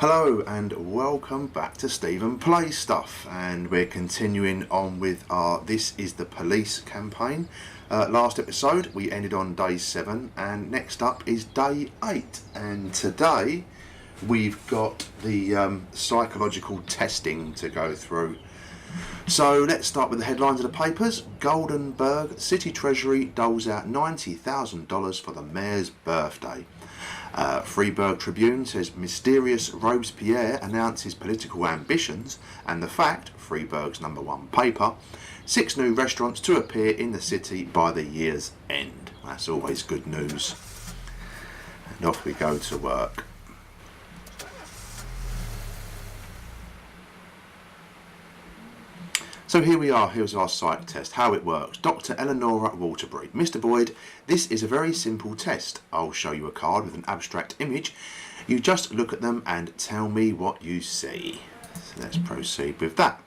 Hello and welcome back to Stephen Plays Stuff, and we're continuing on with our This Is the Police campaign. Last episode we ended on day 7 and next up is day 8, and today we've got the psychological testing to go through. So let's start with the headlines of the papers. Goldenberg City Treasury doles out $90,000 for the mayor's birthday. Freiburg Tribune says mysterious Robespierre announces political ambitions, and the fact, Freiburg's #1 paper, 6 new restaurants to appear in the city by the year's end. That's always good news. And off we go to work. So here we are, here's our psych test, how it works. Dr. Eleonora Waterbury. Mr. Boyd, this is a very simple test. I'll show you a card with an abstract image. You just look at them and tell me what you see. So let's proceed with that.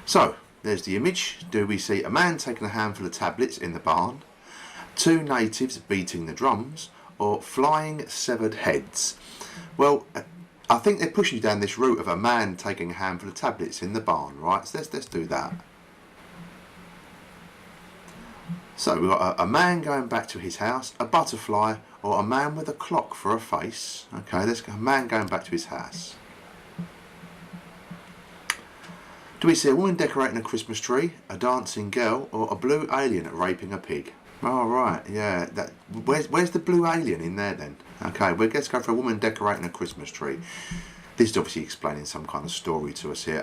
So, there's the image. Do we see a man taking a handful of tablets in the barn, 2 natives beating the drums, or flying severed heads? Well, I think they're pushing you down this route of a man taking a handful of tablets in the barn, right? So let's do that. So we've got a man going back to his house, a butterfly, or a man with a clock for a face. Okay, let's go. A man going back to his house. Do we see a woman decorating a Christmas tree, a dancing girl, or a blue alien raping a pig? Oh, right, yeah. Where's the blue alien in there then? Okay, well, let's go for a woman decorating a Christmas tree. This is obviously explaining some kind of story to us here.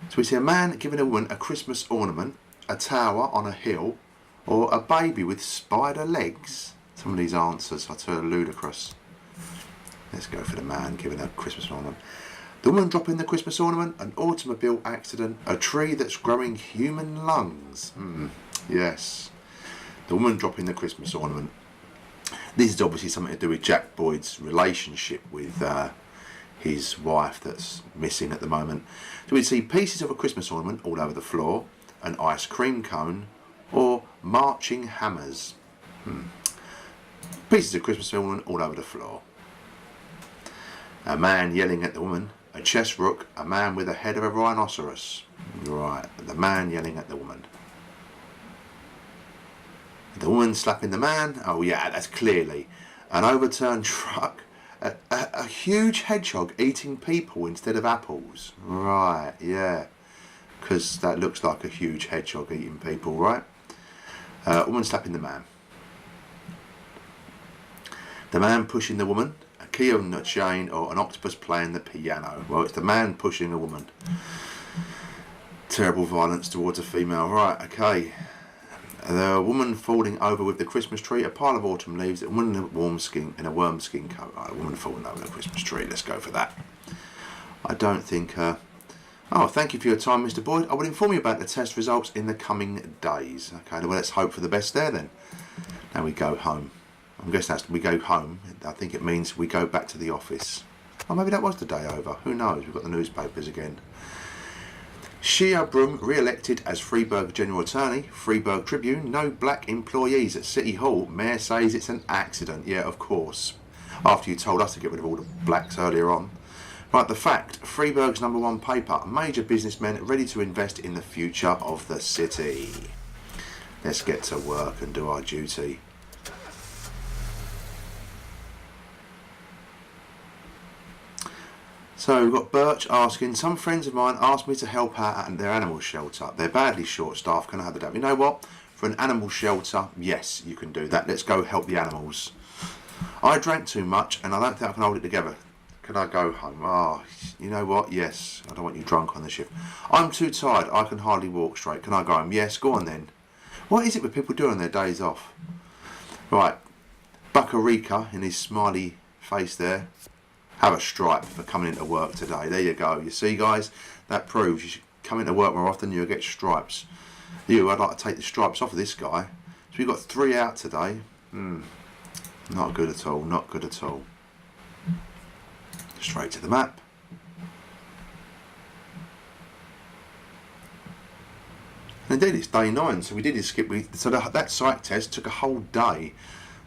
So we see a man giving a woman a Christmas ornament, a tower on a hill, or a baby with spider legs. Some of these answers are too ludicrous. Let's go for the man giving a Christmas ornament. The woman dropping the Christmas ornament, an automobile accident, a tree that's growing human lungs. Yes. The woman dropping the Christmas ornament. This is obviously something to do with Jack Boyd's relationship with his wife that's missing at the moment. So we see pieces of a Christmas ornament all over the floor, an ice cream cone, or marching hammers. Pieces of Christmas ornament all over the floor. A man yelling at the woman, a chess rook, a man with the head of a rhinoceros. Right, the man yelling at the woman. The woman slapping the man. Oh yeah, that's clearly an overturned truck. A huge hedgehog eating people instead of apples. Right, yeah. Because that looks like a huge hedgehog eating people, right? Woman slapping the man. The man pushing the woman. A key on a chain, or an octopus playing the piano. Well, it's the man pushing a woman. Terrible violence towards a female. Right, okay. The woman falling over with the Christmas tree, a pile of autumn leaves, a woman in a worm skin coat. Right, a woman falling over the Christmas tree. Let's go for that. I don't think... Oh, thank you for your time, Mr. Boyd. I will inform you about the test results in the coming days. Okay, well, let's hope for the best there then. Now we go home. I'm guessing that's we go home. I think it means we go back to the office. Oh, maybe that was the day over. Who knows? We've got the newspapers again. Shia Brum re-elected as Freiburg General Attorney. Freiburg Tribune, no black employees at City Hall. Mayor says it's an accident. Yeah, of course. After you told us to get rid of all the blacks earlier on. Right, the fact. Freiburg's #1 paper. Major businessmen ready to invest in the future of the city. Let's get to work and do our duty. So we've got Birch asking, some friends of mine asked me to help out at their animal shelter. They're badly short-staffed. Can I have the day? You know what? For an animal shelter, yes, you can do that. Let's go help the animals. I drank too much and I don't think I can hold it together. Can I go home? Oh, you know what? Yes. I don't want you drunk on the shift. I'm too tired. I can hardly walk straight. Can I go home? Yes, go on then. What is it with people doing their days off? Right. Buckarika in his smiley face there. Have a stripe for coming into work today. There you go. You see, guys, that proves you should come into work more often. You'll get stripes. I'd like to take the stripes off of this guy. So we've got 3 out today. Not good at all. Not good at all. Straight to the map. And indeed, it's day 9. So we did skip. So that psych test took a whole day.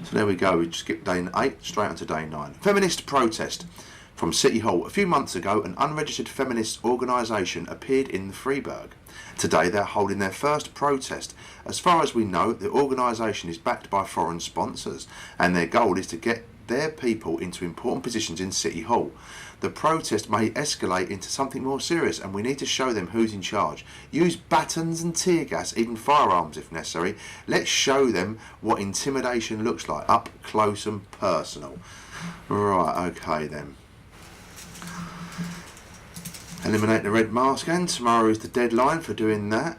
So there we go. We skipped day 8 straight onto day 9. Feminist protest. From City Hall. A few months ago, an unregistered feminist organisation appeared in the Freiburg. Today they're holding their first protest. As far as we know, the organisation is backed by foreign sponsors, and their goal is to get their people into important positions in City Hall. The protest may escalate into something more serious, and we need to show them who's in charge. Use batons and tear gas, even firearms if necessary. Let's show them what intimidation looks like, up close and personal. Right, okay then. Eliminate the red mask, and tomorrow is the deadline for doing that.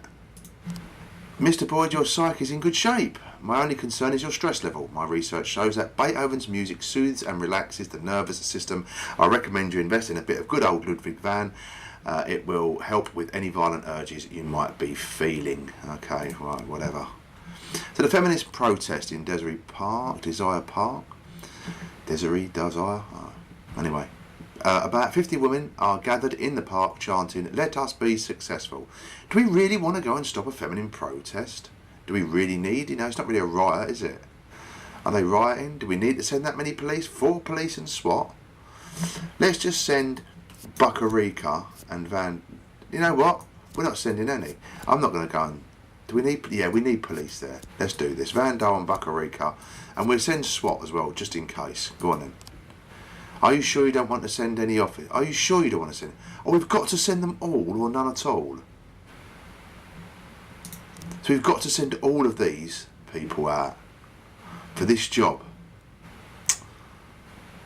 Mr. Boyd, your psyche is in good shape. My only concern is your stress level. My research shows that Beethoven's music soothes and relaxes the nervous system. I recommend you invest in a bit of good old Ludwig van. It will help with any violent urges you might be feeling. Okay, right, whatever. So the feminist protest in Desire Park. Anyway. About 50 women are gathered in the park chanting, "Let us be successful." Do we really want to go and stop a feminine protest? Do we really need, it's not really a riot, is it? Are they rioting? Do we need to send that many police? 4 police and SWAT? Let's just send Buckarika and Van. You know what? We're not sending any. I'm not going to go and... Do we need... Yeah, we need police there. Let's do this. Van Dal and Buckarika. And we'll send SWAT as well, just in case. Go on then. Are you sure you don't want to send any off it? Are you sure you don't want to send? Oh, we've got to send them all or none at all. So we've got to send all of these people out for this job.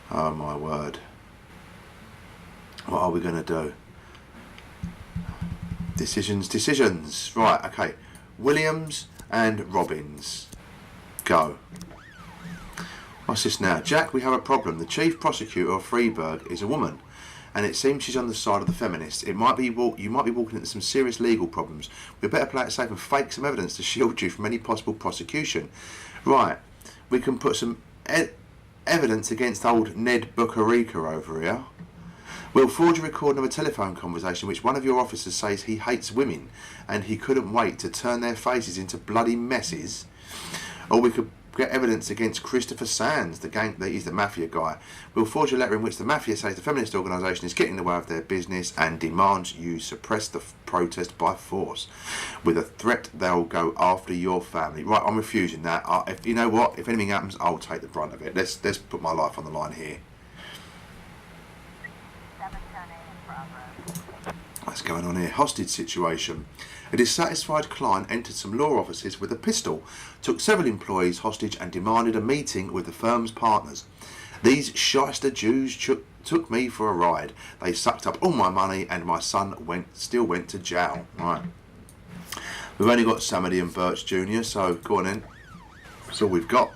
Oh my word. What are we going to do? Decisions. Right, okay. Williams and Robbins. Go. What's this now? Jack, we have a problem. The chief prosecutor of Freiburg is a woman, and it seems she's on the side of the feminists. You might be walking into some serious legal problems. We better play it safe and fake some evidence to shield you from any possible prosecution. Right, we can put some evidence against old Ned Buckarika over here. We'll forge a recording of a telephone conversation which one of your officers says he hates women and he couldn't wait to turn their faces into bloody messes. Or we could get evidence against Christopher Sands, he's the mafia guy. We'll forge a letter in which the mafia says the feminist organisation is getting in the way of their business and demands you suppress the protest by force. With a threat, they'll go after your family. Right, I'm refusing that. You know what? If anything happens, I'll take the brunt of it. Let's put my life on the line here. What's going on here? Hostage situation. A dissatisfied client entered some law offices with a pistol, took several employees hostage and demanded a meeting with the firm's partners. These shyster Jews took me for a ride. They sucked up all my money and my son still went to jail. Right. We've only got Samedy and Birch Jr., so go on then. That's all we've got.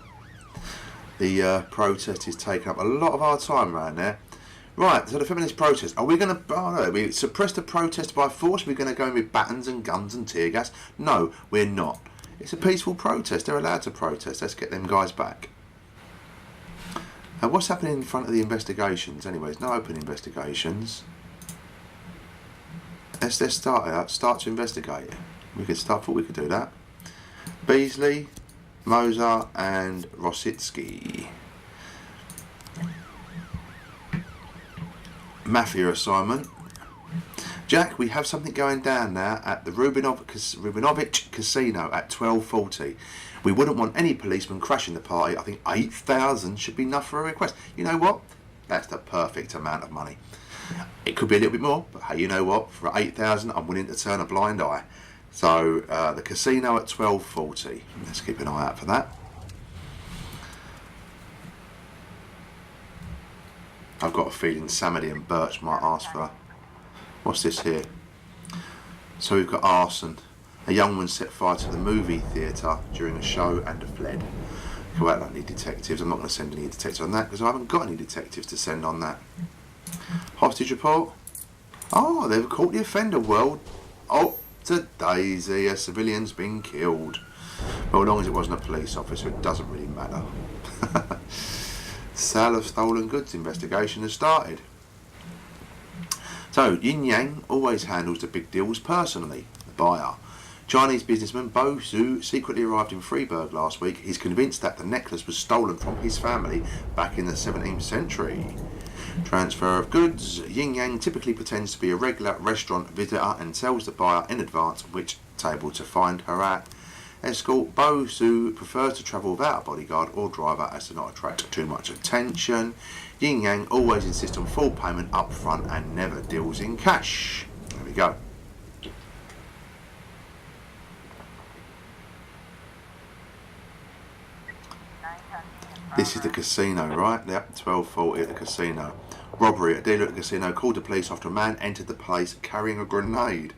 The protest is taking up a lot of our time around there. Right, so the feminist protest. Are we going to we suppress the protest by force? Are we going to go in with batons and guns and tear gas? No, we're not. It's a peaceful protest. They're allowed to protest. Let's get them guys back. What's happening in front of the investigations? Anyways, no open investigations. Let's start to investigate. Thought we could do that. Beasley, Moser and Rositsky. Mafia assignment. Jack, we have something going down now at the Rubinovich Casino at 12:40. We wouldn't want any policemen crashing the party. I think 8,000 should be enough for a request. You know what? That's the perfect amount of money. It could be a little bit more, but hey, you know what? For 8,000, I'm willing to turn a blind eye. So the casino at 12:40. Let's keep an eye out for that. I've got a feeling Samedy and Birch might ask for... What's this here? So we've got arson. A young woman set fire to the movie theatre during a show and fled. Well, I don't need detectives. I'm not going to send any detectives on that because I haven't got any detectives to send on that. Hostage report. Oh, they've caught the offender. Well, oh, to Daisy, a civilian's been killed. Well, as long as it wasn't a police officer, it doesn't really matter. Sale of stolen goods investigation has started. So, Yin Yang always handles the big deals personally. The buyer. Chinese businessman Bo Zhu secretly arrived in Freiburg last week. He's convinced that the necklace was stolen from his family back in the 17th century. Transfer of goods. Yin Yang typically pretends to be a regular restaurant visitor and tells the buyer in advance which table to find her at. Escort. Bo Su prefers to travel without a bodyguard or driver as to not attract too much attention. Yin Yang always insists on full payment up front and never deals in cash. There we go. This is the casino, right? Yep, 12:40 at the casino. Robbery. A dealer at the casino called the police after a man entered the place carrying a grenade.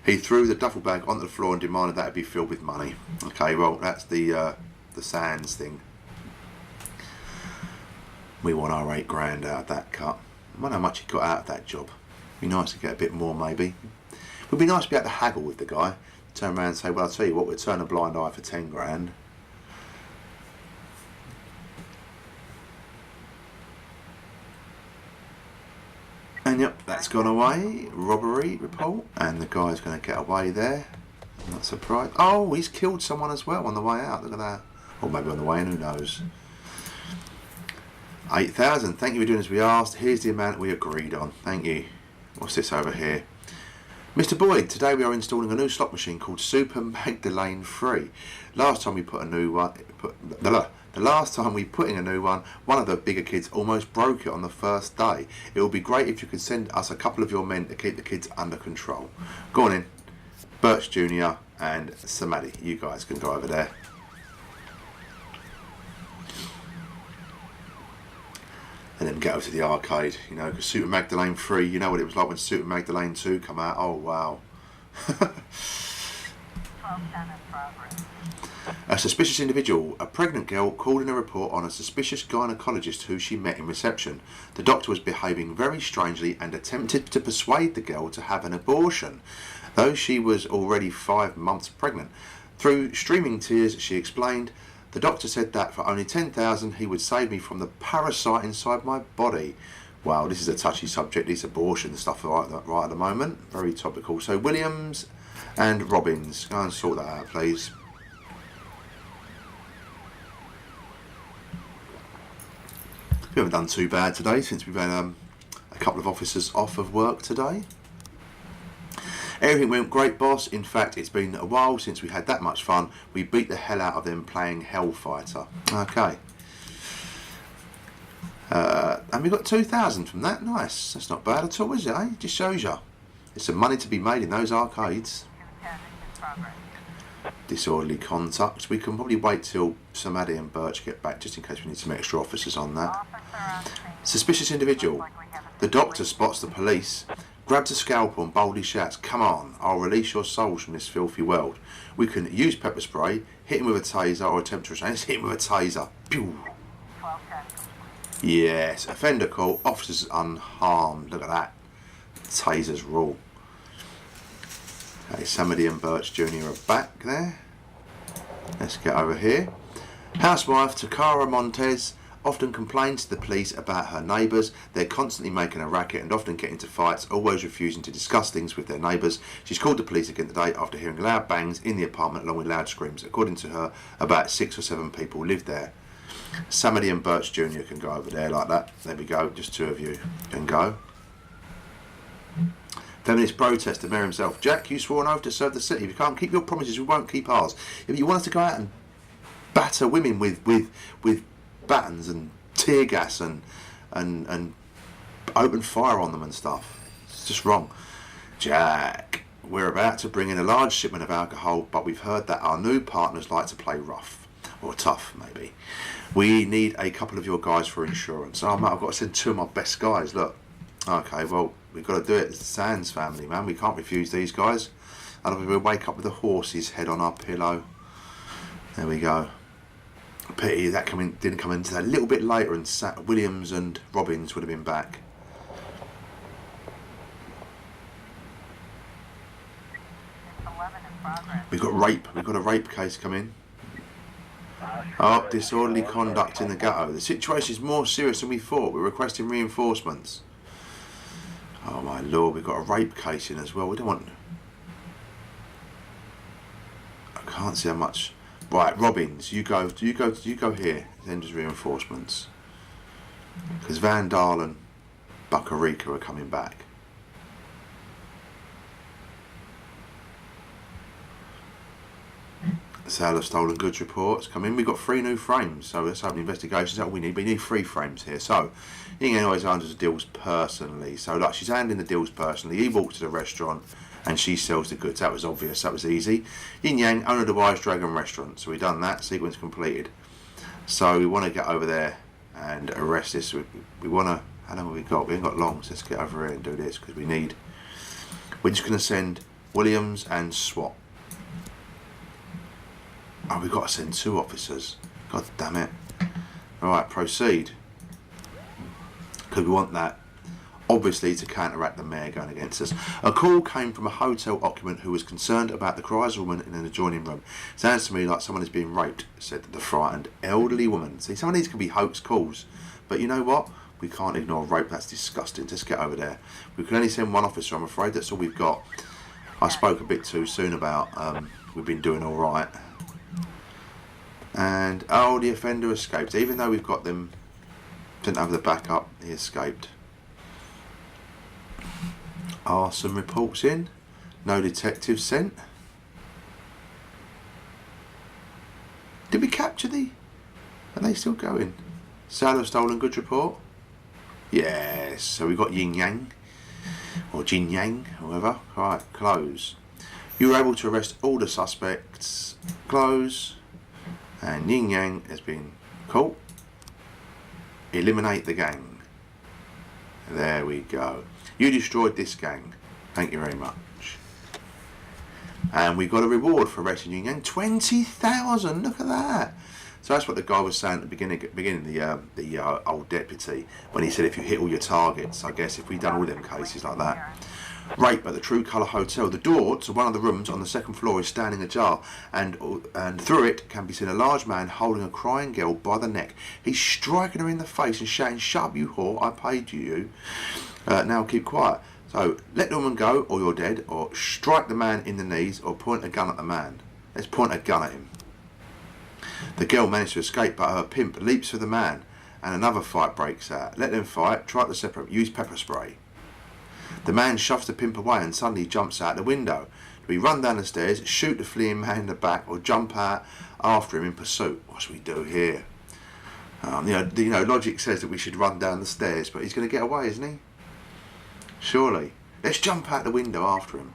He threw the duffel bag onto the floor and demanded that it be filled with money. Okay, well, that's the Sands thing. We want our £8 out of that cut. I wonder how much he got out of that job. Be nice to get a bit more, maybe. Would be nice to be able to haggle with the guy. Turn around and say, well, I'll tell you what, we'll turn a blind eye for £10. And yep, that's gone away. Robbery report. And the guy's going to get away there. I'm not surprised. Oh, he's killed someone as well on the way out. Look at that. Or maybe on the way in, who knows. 8,000. Thank you for doing as we asked. Here's the amount we agreed on. Thank you. What's this over here? Mr. Boyd, today we are installing a new slot machine called Super Magdalene 3. Last time we put a new one... The last time we put in a new one of the bigger kids almost broke it on the first day. It would be great if you could send us a couple of your men to keep the kids under control. Go on in. Birch Jr. and Samadhi. You guys can go over there. And then get over to the arcade, you know, because Super Magdalene 3, you know what it was like when Super Magdalene 2 come out. Oh, wow. A suspicious individual. A pregnant girl called in a report on a suspicious gynecologist who she met in reception. The doctor was behaving very strangely and attempted to persuade the girl to have an abortion, though she was already 5 months pregnant. Through streaming tears, she explained, the doctor said that for only 10,000 he would save me from the parasite inside my body. Wow, this is a touchy subject, this abortion stuff right at the moment. Very topical. So Williams and Robbins, go and sort that out, please. We haven't done too bad today since we've had a couple of officers off of work today. Everything went great, boss. In fact, it's been a while since we had that much fun. We beat the hell out of them playing Hellfighter. Okay. And we got 2,000 from that. Nice. That's not bad at all, is it, eh? Just shows you. There's some money to be made in those arcades. Disorderly conduct. We can probably wait till Samadhi and Birch get back just in case we need some extra officers on that. Suspicious individual. The doctor spots the police, grabs a scalpel and boldly shouts, come on, I'll release your souls from this filthy world. We can use pepper spray, hit him with a taser or attempt to restrain. Let's hit him with a taser. Pew. Yes, offender call, officers unharmed. Look at that. Tasers rule. Okay, Samadhi and Birch Jr. are back there. Let's get over here. Housewife Takara Montez often complains to the police about her neighbours. They're constantly making a racket and often get into fights, always refusing to discuss things with their neighbours. She's called the police again today after hearing loud bangs in the apartment along with loud screams. According to her, about 6 or 7 people live there. Samadhi and Birch Jr. can go over there like that. There we go, just 2 of you can go. Feminist protester, Mayor himself. Jack, you swore an oath to serve the city. If you can't keep your promises, we won't keep ours. If you want us to go out and batter women with batons and tear gas and open fire on them and stuff, it's just wrong. Jack, we're about to bring in a large shipment of alcohol, but we've heard that our new partners like to play rough. Or tough, maybe. We need a couple of your guys for insurance. Oh, mate, I've got to send 2 of my best guys, look. Okay, well, we've got to do it. It's the Sands family, man. We can't refuse these guys. Otherwise we'll wake up with a horse's head on our pillow. There we go. Pity that didn't come in a little bit later and Williams and Robbins would have been back. We've got rape. We've got a rape case coming. Oh, disorderly conduct in the ghetto. The situation is more serious than we thought. We're requesting reinforcements. Oh my lord, we've got a rape case in as well. We don't want... I can't see how much. Right, Robbins, you go here. Send us reinforcements. Because Van Dalen Buckarika are coming back. Sale of stolen goods reports come in. We've got 3 new frames, so let's open investigations. That's what we need. We need 3 frames here. So, Yin Yang always handles the deals personally. So, like, she's handling the deals personally. He walks to the restaurant and she sells the goods. That was obvious. That was easy. Yin Yang, owner of the Wise Dragon restaurant. So, we've done that. Sequence completed. So, we want to get over there and arrest this. We want to. How long have we got? We ain't got long. So, let's get over here and do this because we need. We're just going to send Williams and SWAT. Oh, we've got to send 2 officers. God damn it. Alright, proceed. Because we want that, obviously, to counteract the mayor going against us. A call came from a hotel occupant who was concerned about the cries of a woman in an adjoining room. Sounds to me like someone is being raped, said the frightened elderly woman. See, some of these can be hoax calls. But you know what? We can't ignore rape. That's disgusting. Just get over there. We can only send 1 officer, I'm afraid. That's all we've got. I spoke a bit too soon about we've been doing alright. And, oh, the offender escaped. Even though we've got them, didn't have the backup, he escaped. Arson reports in. No detectives sent. Did we capture the... Are they still going? Sale of stolen goods report? Yes. So we've got Yin Yang. Or Jin Yang, whoever. Right, close. You were able to arrest all the suspects. Close. And Yin Yang has been caught. Eliminate the gang. There we go. You destroyed this gang. Thank you very much. And we got a reward for arresting Yin Yang. 20,000. Look at that. So that's what the guy was saying at the beginning, the old deputy, when he said if you hit all your targets. I guess if we'd done all them cases like that. Rape at the True Colour Hotel. The door to one of the rooms on the 2nd floor is standing ajar, and through it can be seen a large man holding a crying girl by the neck. He's striking her in the face and shouting, "Shut up, you whore, I paid you. Now keep quiet." So, let the woman go, or you're dead, or strike the man in the knees, or point a gun at the man. Let's point a gun at him. The girl managed to escape, but her pimp leaps for the man, and another fight breaks out. Let them fight, try to separate, use pepper spray. The man shoves the pimp away and suddenly jumps out the window. Do we run down the stairs, shoot the fleeing man in the back, or jump out after him in pursuit? What should we do here? Logic says that we should run down the stairs, but he's going to get away, isn't he? Surely. Let's jump out the window after him.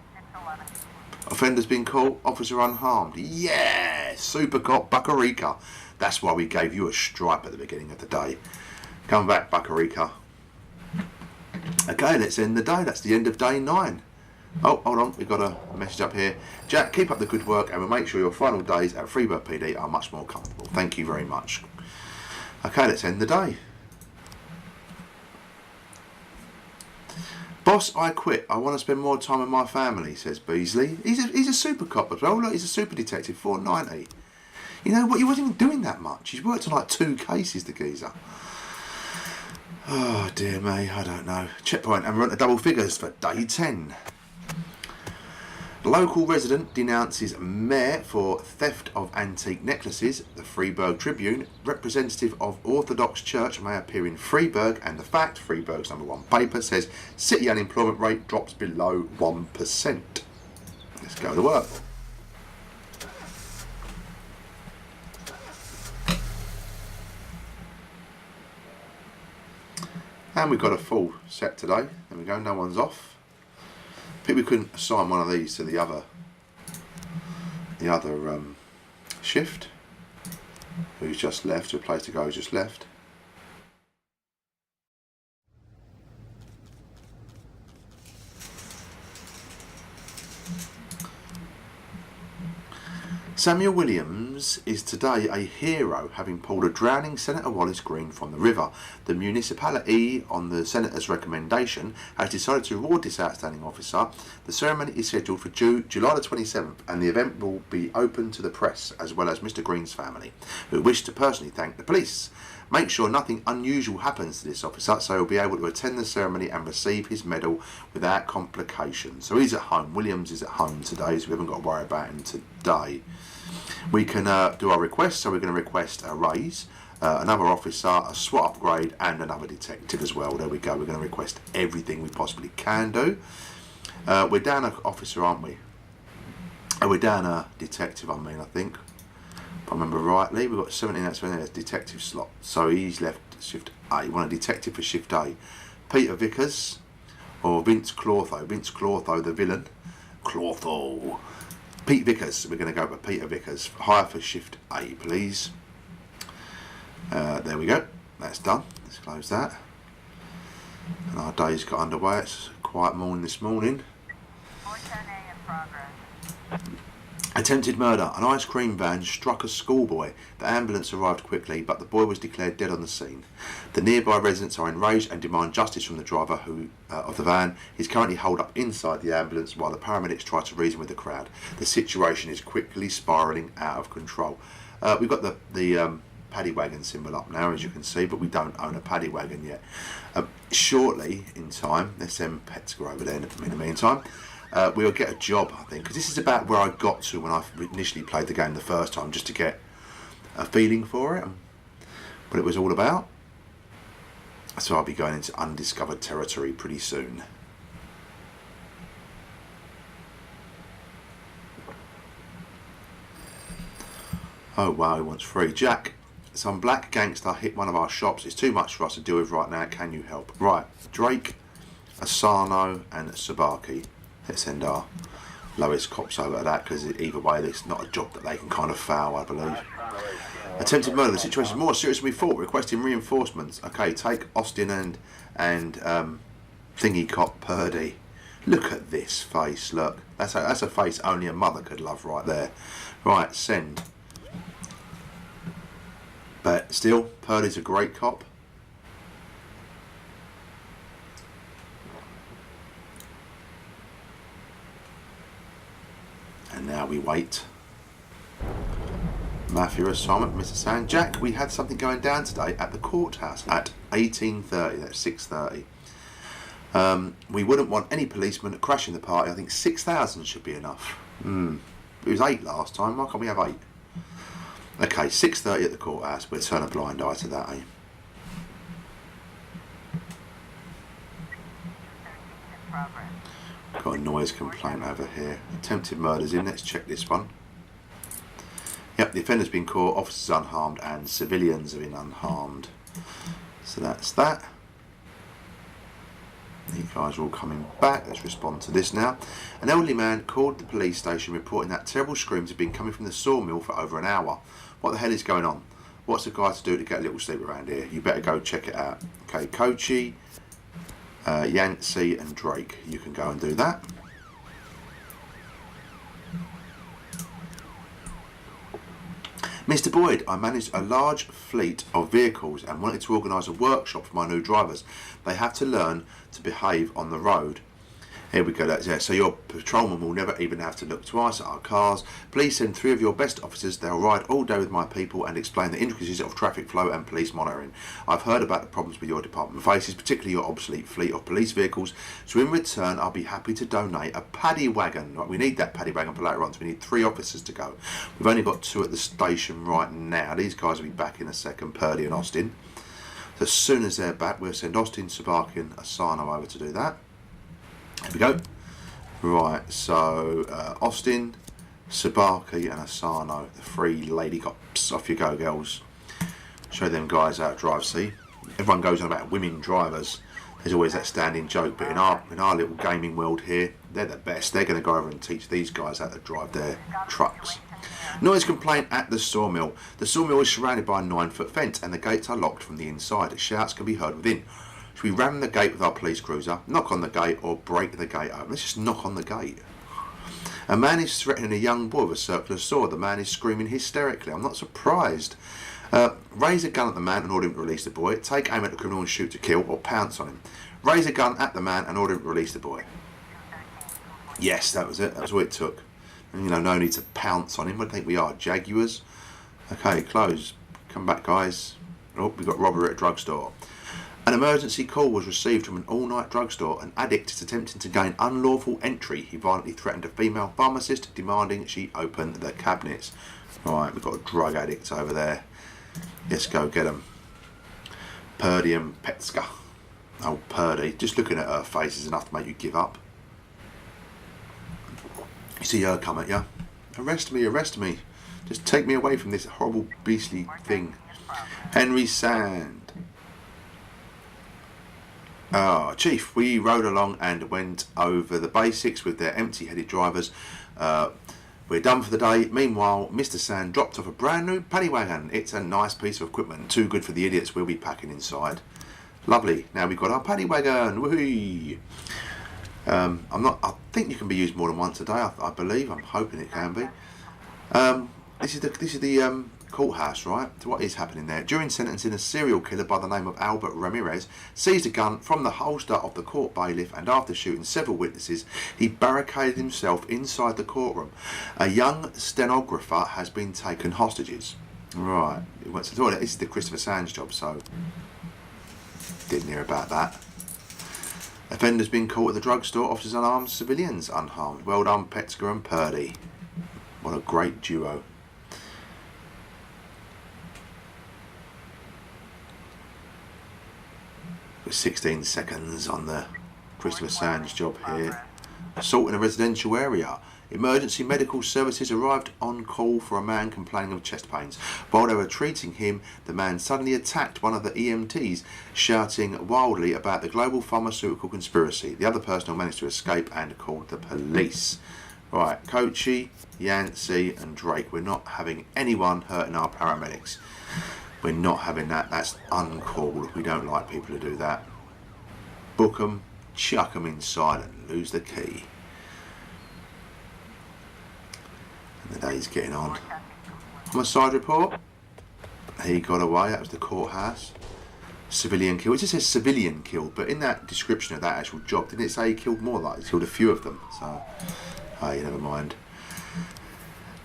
Offender's been caught, officer unharmed. Yeah! Super cop Buckarika. That's why we gave you a stripe at the beginning of the day. Come back, Buckarika. Okay, let's end the day. That's the end of day 9. Oh, hold on. We've got a message up here. Jack, keep up the good work and we'll make sure your final days at Freebird PD are much more comfortable. Thank you very much. Okay, let's end the day. Boss, I quit. I want to spend more time with my family, says Beasley. He's a super cop as well. Look, he's a super detective, 490. You know what? He wasn't even doing that much. He's worked on like 2 cases, the geezer. Oh, dear me. I don't know. Checkpoint, and we're on to double figures for day 10. Local resident denounces mayor for theft of antique necklaces. The Freeburg Tribune, representative of Orthodox Church, may appear in Freeburg, and the fact, Freeburg's #1 paper, says city unemployment rate drops below 1%. Let's go to work. And we've got a full set today. There we go, no one's off. I think we couldn't assign one of these to the other shift. Who's just left, a place to go, just left. Samuel Williams is today a hero, having pulled a drowning Senator Wallace Green from the river. The municipality, on the Senator's recommendation, has decided to reward this outstanding officer. The ceremony is scheduled for July the 27th, and the event will be open to the press, as well as Mr. Green's family, who wish to personally thank the police. Make sure nothing unusual happens to this officer, so he'll be able to attend the ceremony and receive his medal without complications. So he's at home. Williams is at home today, so we haven't got to worry about him today. We can do our request, so we're going to request a raise, another officer, a SWAT upgrade, and another detective as well. There we go. We're going to request everything we possibly can do. We're down an officer, aren't we? Oh, we're down a detective, I think. If I remember rightly, we've got 17 that's a detective slot. So he's left shift A. You want a detective for shift A. Peter Vickers or Vince Clortho. Vince Clortho, the villain. Clortho. Pete Vickers. We're going to go for Peter Vickers. Hire for shift A, please. There we go. That's done. Let's close that. And our day's got underway. It's a quiet morning this morning. 410A in progress. Attempted murder. An ice cream van struck a schoolboy. The ambulance arrived quickly, but the boy was declared dead on the scene. The nearby residents are enraged and demand justice from the driver of the van. He's currently holed up inside the ambulance while the paramedics try to reason with the crowd. The situation is quickly spiralling out of control. We've got the paddy wagon symbol up now, as you can see, but we don't own a paddy wagon yet. Shortly in time, let's send pets go over there in the meantime. We'll get a job, I think, because this is about where I got to when I initially played the game the first time, just to get a feeling for it and what it was all about. So I'll be going into undiscovered territory pretty soon. Oh wow, he wants free. Jack, some black gangster hit one of our shops. It's too much for us to deal with right now. Can you help? Right, Drake, Asano and Sabaki. Let's send our lowest cops over to that, because either way it's not a job that they can kind of foul, I believe. Attempted murder. The situation is more serious than we thought. Requesting reinforcements. Okay, take Austin and thingy cop Purdy. Look at this face. Look, that's a face only a mother could love right there. Right, send. But still, Purdy's a great cop. And now we wait. Mafia assignment, Mr. Sand. Jack, we had something going down today at the courthouse at 18:30. That's 6:30. We wouldn't want any policemen crashing the party. I think 6,000 should be enough. It was 8 last time. Why can't we have 8? Okay, 6:30 at the courthouse. We'll turn a blind eye to that, eh? Got a noise complaint over here. Attempted murders in. Let's check this one. Yep, the offender's been caught, officers unharmed, and civilians have been unharmed. So that's that. These guys are all coming back. Let's respond to this now. An elderly man called the police station reporting that terrible screams have been coming from the sawmill for over an hour. What the hell is going on? What's the guy to do to get a little sleep around here? You better go check it out. Okay, Kochi, Yancey and Drake, you can go and do that. Mr. Boyd, I manage a large fleet of vehicles and wanted to organise a workshop for my new drivers. They have to learn to behave on the road. Here we go, that's it. So your patrolman will never even have to look twice at our cars. Please send 3 of your best officers. They'll ride all day with my people and explain the intricacies of traffic flow and police monitoring. I've heard about the problems with your department faces, particularly your obsolete fleet of police vehicles. So in return, I'll be happy to donate a paddy wagon. Right, we need that paddy wagon for later on, so we need 3 officers to go. We've only got 2 at the station right now. These guys will be back in a second, Purdy and Austin. So as soon as they're back, we'll send Austin, Sabaki and Asano over to do that. There we go. Right, so Austin, Sabaki and Asano, the 3 lady cops. Off you go, girls. Show them guys how to drive, see? Everyone goes on about women drivers. There's always that standing joke, but in our little gaming world here, they're the best. They're going to go over and teach these guys how to drive their trucks. Noise complaint at the sawmill. The sawmill is surrounded by a 9-foot fence and the gates are locked from the inside. Shouts can be heard within. Should we ram the gate with our police cruiser, knock on the gate or break the gate open? Let's just knock on the gate. A man is threatening a young boy with a circular saw. The man is screaming hysterically. I'm not surprised. Raise a gun at the man and order him to release the boy. Take aim at the criminal and shoot to kill or pounce on him. Raise a gun at the man and order him to release the boy. Yes, that was it. That was what it took. And, you know, no need to pounce on him. What do you think we are, Jaguars? Okay, close. Come back, guys. Oh, we've got robbery at a drugstore. An emergency call was received from an all-night drugstore. An addict is attempting to gain unlawful entry. He violently threatened a female pharmacist, demanding she open the cabinets. Right, we've got a drug addict over there. Let's go get him. Purdy and Petska. Oh, Purdy. Just looking at her face is enough to make you give up. You see her come at you. Arrest me, arrest me. Just take me away from this horrible, beastly thing. Henry Sand. Ah, Chief, we rode along and went over the basics with their empty-headed drivers. We're done for the day. Meanwhile, Mr. Sand dropped off a brand new paddy wagon. It's a nice piece of equipment. Too good for the idiots we'll be packing inside. Lovely. Now we've got our paddy wagon. Woohoo! I think you can be used more than once a day. I believe. I'm hoping it can be. This is the courthouse, right? So what is happening there? During sentencing, a serial killer by the name of Albert Ramirez seized a gun from the holster of the court bailiff, and after shooting several witnesses, he barricaded himself inside the courtroom. A young stenographer has been taken hostages. Right. It went to the toilet. This is the Christopher Sands job, so didn't hear about that. Offenders being caught at the drugstore. Officers unarmed, civilians unharmed. Well done, Petska and Purdy. What a great duo. With 16 seconds on the Christopher Sands job here. Assault in a residential area. Emergency medical services arrived on call for a man complaining of chest pains. While they were treating him, the man suddenly attacked one of the EMTs, shouting wildly about the global pharmaceutical conspiracy. The other personnel managed to escape and called the police. Right, Kochi, Yancey and Drake. We're not having anyone hurting our paramedics. We're not having that. That's uncalled. We don't like people who do that. Book them, chuck them inside and lose the key. And the day's getting on. Homicide report. He got away. That was the courthouse. Civilian killed. It just says civilian killed, but in that description of that actual job, didn't it say he killed more? Like he killed a few of them. So, hey, never mind.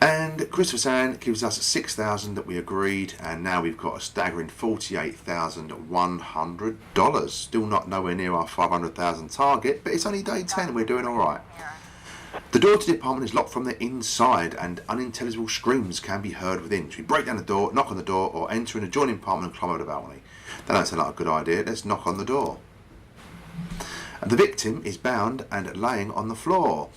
And Christopher Sand gives us 6,000 that we agreed, and now we've got a staggering $48,100. Still not nowhere near our 500,000 target, but it's only day 10 and we're doing all right. The door to the apartment is locked from the inside, and unintelligible screams can be heard within. Should we break down the door, knock on the door, or enter an adjoining apartment and climb over the balcony? That don't sound like a good idea. Let's knock on the door. And the victim is bound and laying on the floor.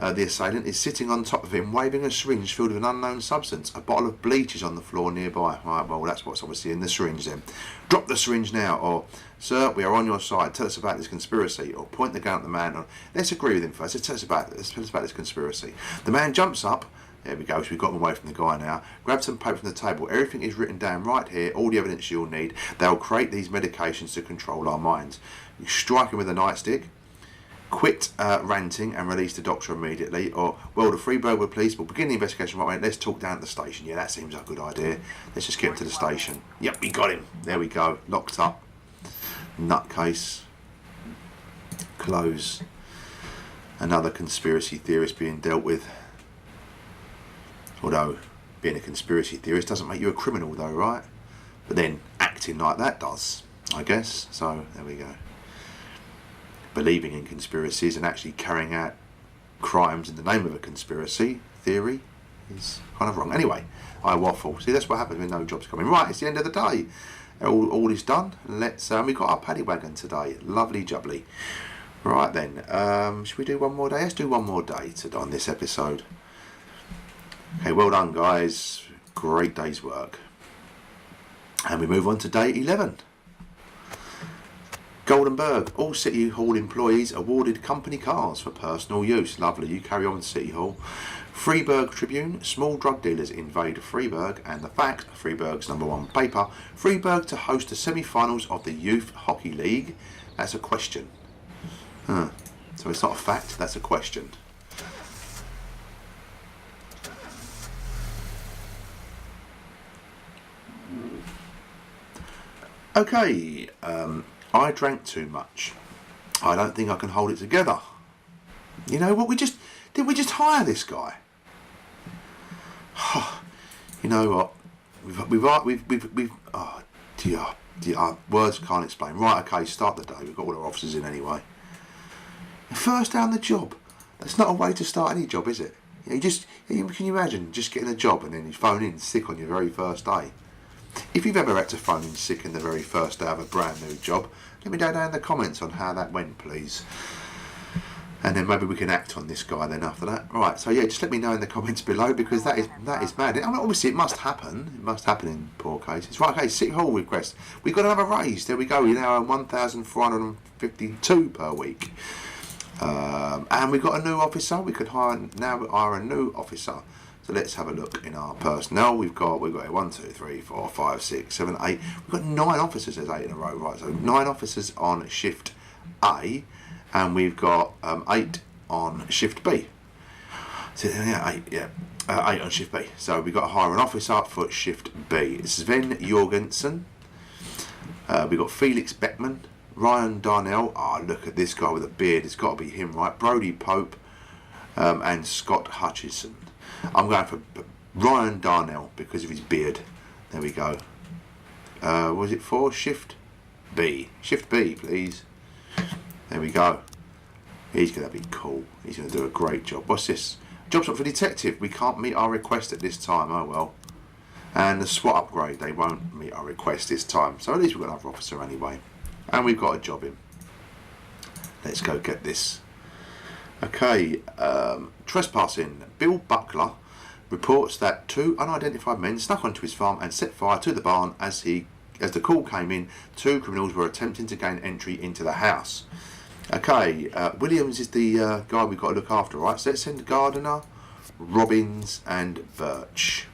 The assailant is sitting on top of him, waving a syringe filled with an unknown substance. A bottle of bleach is on the floor nearby. Right, well, that's what's obviously in the syringe then. Drop the syringe now, or, sir, we are on your side. Tell us about this conspiracy, or point the gun at the man. Or, let's agree with him first. Let's tell us about this conspiracy. The man jumps up. There we go, so we've got him away from the guy now. Grab some paper from the table. Everything is written down right here, all the evidence you'll need. They'll create these medications to control our minds. You strike him with a nightstick. Quit ranting and release the doctor immediately. Or, well, the Freeburg police will begin the investigation right away. Let's talk down at the station. Yeah, that seems like a good idea. Let's just get him to the station. Yep, we got him. There we go. Locked up. Nutcase. Close. Another conspiracy theorist being dealt with. Although, being a conspiracy theorist doesn't make you a criminal though, right? But then, acting like that does, I guess. So, there we go. Believing in conspiracies and actually carrying out crimes in the name of a conspiracy theory is kind of wrong. Anyway, I waffle. See, that's what happens when no job's coming. Right, it's the end of the day. All is done. Let's. We got our paddy wagon today. Lovely jubbly. Right then, should we do one more day? Let's do one more day on this episode. Okay, well done, guys. Great day's work. And we move on to day 11. Goldenberg, all City Hall employees awarded company cars for personal use. Lovely, you carry on City Hall. Freeburg Tribune, small drug dealers invade Freeburg, and the fact, Freeburg's #1 paper, Freeburg to host the semi-finals of the Youth Hockey League. That's a question. So it's not a fact, that's a question. Okay, I drank too much. I don't think I can hold it together. You know what? Did we just hire this guy? You know what? We've oh dear, words can't explain. Right, okay, start the day. We've got all our officers in anyway. First down the job. That's not a way to start any job, is it? Can you imagine just getting a job and then you phone in sick on your very first day? If you've ever had to phone in sick in the very first day of a brand new job, let me know down in the comments on how that went, please. And then maybe we can act on this guy then after that. Right, so yeah, just let me know in the comments below, because that is mad. I mean, obviously it must happen. It must happen in poor cases. Right, okay, City Hall request. We got another raise. There we go. We're now on 1,452 per week. And we got a new officer. We could hire a new officer. So let's have a look in our personnel. We've got 1, 2, 3, 4, 5, 6, 7, 8. We've got 9 officers. There's 8 in a row, right? So 9 officers on shift A. And we've got 8 on shift B. So yeah, 8 on shift B. So we've got to hire an officer for shift B. Sven Jorgensen. We've got Felix Beckman, Ryan Darnell. Oh, look at this guy with a beard. It's got to be him, right? Brody Pope, and Scott Hutchison. I'm going for Ryan Darnell because of his beard. There we go. What was it for? Shift B. Shift B, please. There we go. He's going to be cool. He's going to do a great job. What's this? Job's not for detective. We can't meet our request at this time. Oh well. And the SWAT upgrade. They won't meet our request this time. So at least we've got another officer anyway. And we've got a job in. Let's go get this. Okay. Trespassing. Bill Buckler reports that 2 unidentified men snuck onto his farm and set fire to the barn as the call came in. 2 criminals were attempting to gain entry into the house. Okay, Williams is the guy we've got to look after, right? So let's send Gardner, Robbins and Birch.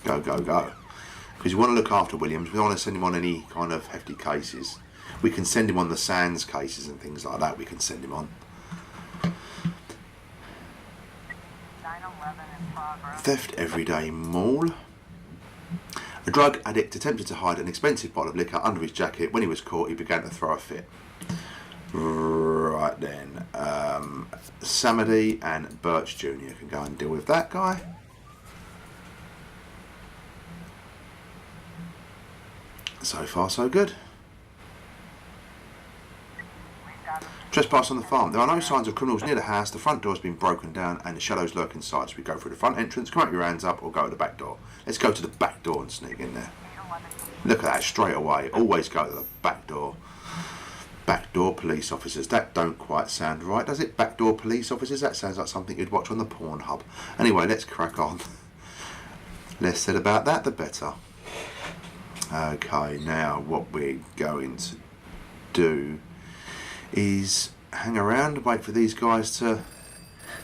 Go, go, go. Because you want to look after Williams. We don't want to send him on any kind of hefty cases. We can send him on the Sands cases and things like that. We can send him on. 911 in progress. Theft everyday mall. A drug addict attempted to hide an expensive bottle of liquor under his jacket. When he was caught, he began to throw a fit. Right then, Samady and Birch Jr. can go and deal with that guy. So far, so good. Trespass on the farm. There are no signs of criminals near the house. The front door has been broken down and the shadows lurk inside. So we go through the front entrance, come out your hands up, or go to the back door. Let's go to the back door and sneak in there. Look at that straight away. Always go to the back door. Backdoor police officers. That don't quite sound right, does it? Backdoor police officers? That sounds like something you'd watch on the Pornhub. Anyway, let's crack on. Less said about that, the better. Okay, now what we're going to do is hang around, wait for these guys to...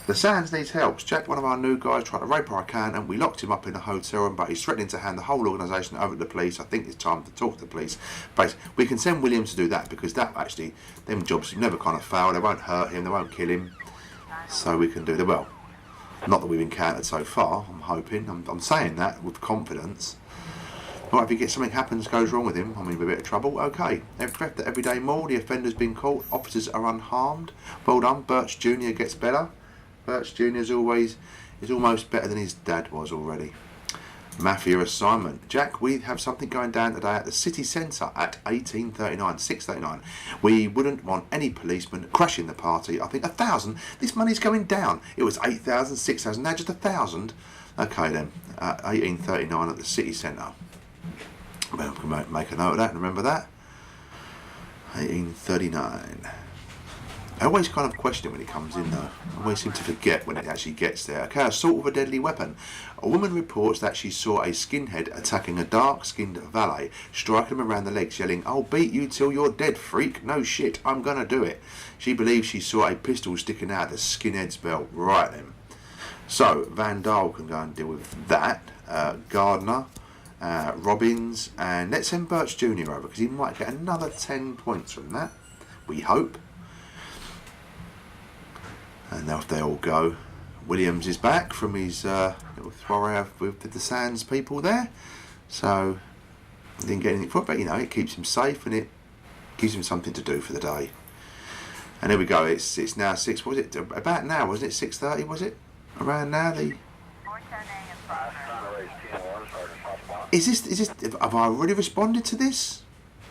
The Sands needs help. Jack, one of our new guys, tried to rape our account and we locked him up in a hotel room, but he's threatening to hand the whole organisation over to the police. I think it's time to talk to the police. But we can send Williams to do that, because that actually, them jobs never kind of fail. They won't hurt him, they won't kill him. So we can do that. Well, not that we've encountered so far, I'm hoping. I'm saying that with confidence. Right, if he gets something happens, goes wrong with him, I'm in a bit of trouble. Okay, theft at everyday mall. The offender's been caught. Officers are unharmed. Well done. Birch Jr. gets better. Birch Jr. is almost better than his dad was already. Mafia assignment. Jack, we have something going down today at the city centre at 6:39. We wouldn't want any policemen crashing the party. I think 1,000. This money's going down. It was 8,000, 6,000, now just 1,000. Okay then, 18:39 at the city centre. Well, we can make a note of that and remember that. 18:39. I always kind of question it when it comes in though. I always seem to forget when it actually gets there. Okay, assault with a deadly weapon. A woman reports that she saw a skinhead attacking a dark-skinned valet, striking him around the legs, yelling, "I'll beat you till you're dead, freak. No shit, I'm gonna do it." She believes she saw a pistol sticking out of the skinhead's belt. Right then. So, Van Dahl can go and deal with that. Gardner, Robbins, and let's send Birch Jr. over, because he might get another 10 points from that. We hope. And off they all go. Williams is back from his little soiree with the Sands people there. So, he didn't get anything for it, but you know, it keeps him safe and it gives him something to do for the day. And there we go, it's now 6, what was it? About now, wasn't it? 6:30, was it? Around now, the... 410A in progress. Is this, have I already responded to this?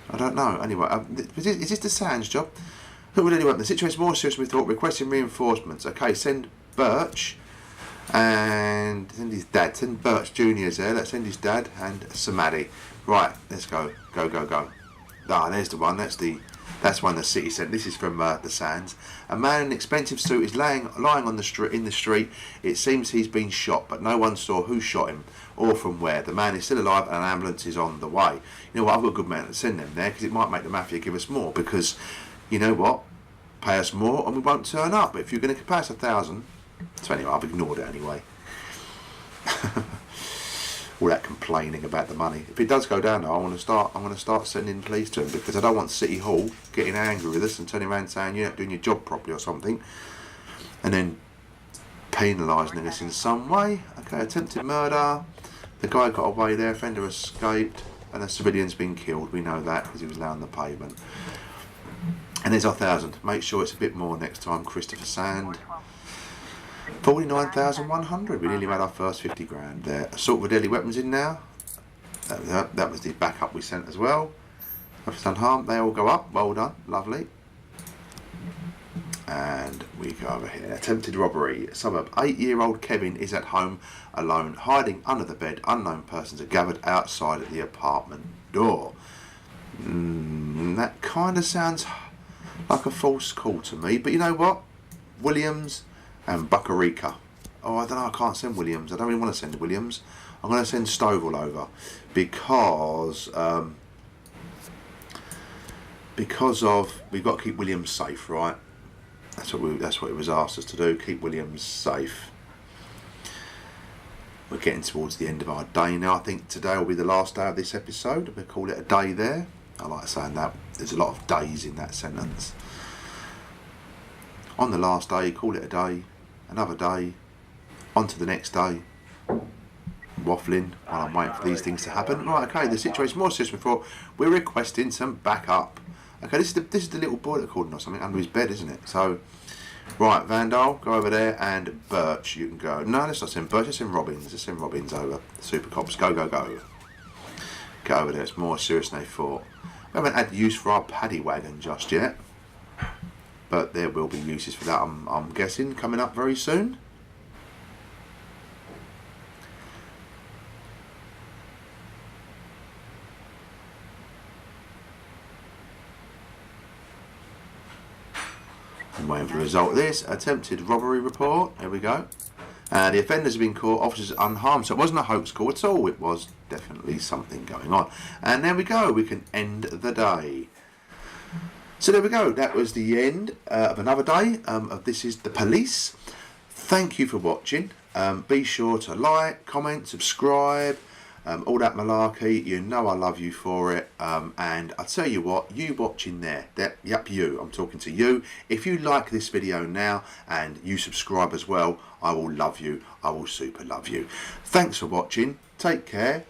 I don't know. Anyway, is this the Sands job? Who would anyone? The situation more serious than we thought, requesting reinforcements. Okay, send Birch And send his dad. Send Birch Jr.'s there. Let's send his dad and Samadhi. Right, let's go. Go, go, go. Ah, there's the one. That's one the city sent. This is from the Sands. A man in an expensive suit is lying on the street. In the street, it seems he's been shot, but no one saw who shot him or from where. The man is still alive, and an ambulance is on the way. You know what? I've got a good man to send them there because it might make the mafia give us more. Because you know what? Pay us more, and we won't turn up. But if you're going to pay us 1,000, so anyway, I've ignored it anyway. All that complaining about the money. If it does go down, though, I'm going to start sending police to him because I don't want City Hall getting angry with us and turning around saying you're not doing your job properly or something, and then penalising us in some way. Okay, attempted murder. The guy got away there. Offender escaped, and a civilian's been killed. We know that because he was laying on the pavement. And there's our 1,000. Make sure it's a bit more next time, Christopher Sand. 49,100. We nearly made our first 50 grand there. Assault with deadly weapons in now. That was the backup we sent as well. Have done harm. They all go up. Well done. Lovely. And we go over here. Attempted robbery. Suburb. 8-year-old Kevin is at home alone, hiding under the bed. Unknown persons are gathered outside at the apartment door. That kind of sounds like a false call to me. But you know what? Williams and Buckarika. Oh, I don't know. I can't send Williams. I don't really want to send Williams. I'm going to send Stovall over because of we've got to keep Williams safe, right? That's what it was asked us to do. Keep Williams safe. We're getting towards the end of our day now. I think today will be the last day of this episode. We'll call it a day there. I like saying that. There's a lot of days in that sentence. On the last day, call it a day. Another day, on to the next day. Waffling while I'm waiting for these things to happen. Right, okay, the situation more serious before. We're requesting some backup. Okay, this is the little boy that called or something under his bed, isn't it? So, right, Vandal, go over there, and Birch, you can go. No, let's not send Birch, let's send Robbins. Let's send Robbins over. Super Cops, go, go, go. Go over there, it's more serious than they thought. We haven't had use for our paddy wagon just yet. But there will be uses for that, I'm guessing, coming up very soon. I'm waiting for the result of this. Attempted robbery report. There we go. The offenders have been caught, officers unharmed. So it wasn't a hoax call at all. It was definitely something going on. And there we go. We can end the day. So there we go, that was the end of another day of This Is the Police. Thank you for watching. Be sure to like, comment, subscribe, all that malarkey. You know I love you for it. And I tell you what, you watching there, yep, you, I'm talking to you. If you like this video now and you subscribe as well, I will love you. I will super love you. Thanks for watching. Take care.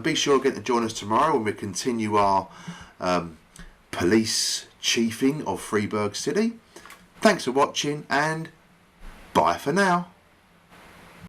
Be sure again to join us tomorrow when we continue our police chiefing of Freeburg City. Thanks for watching and bye for now.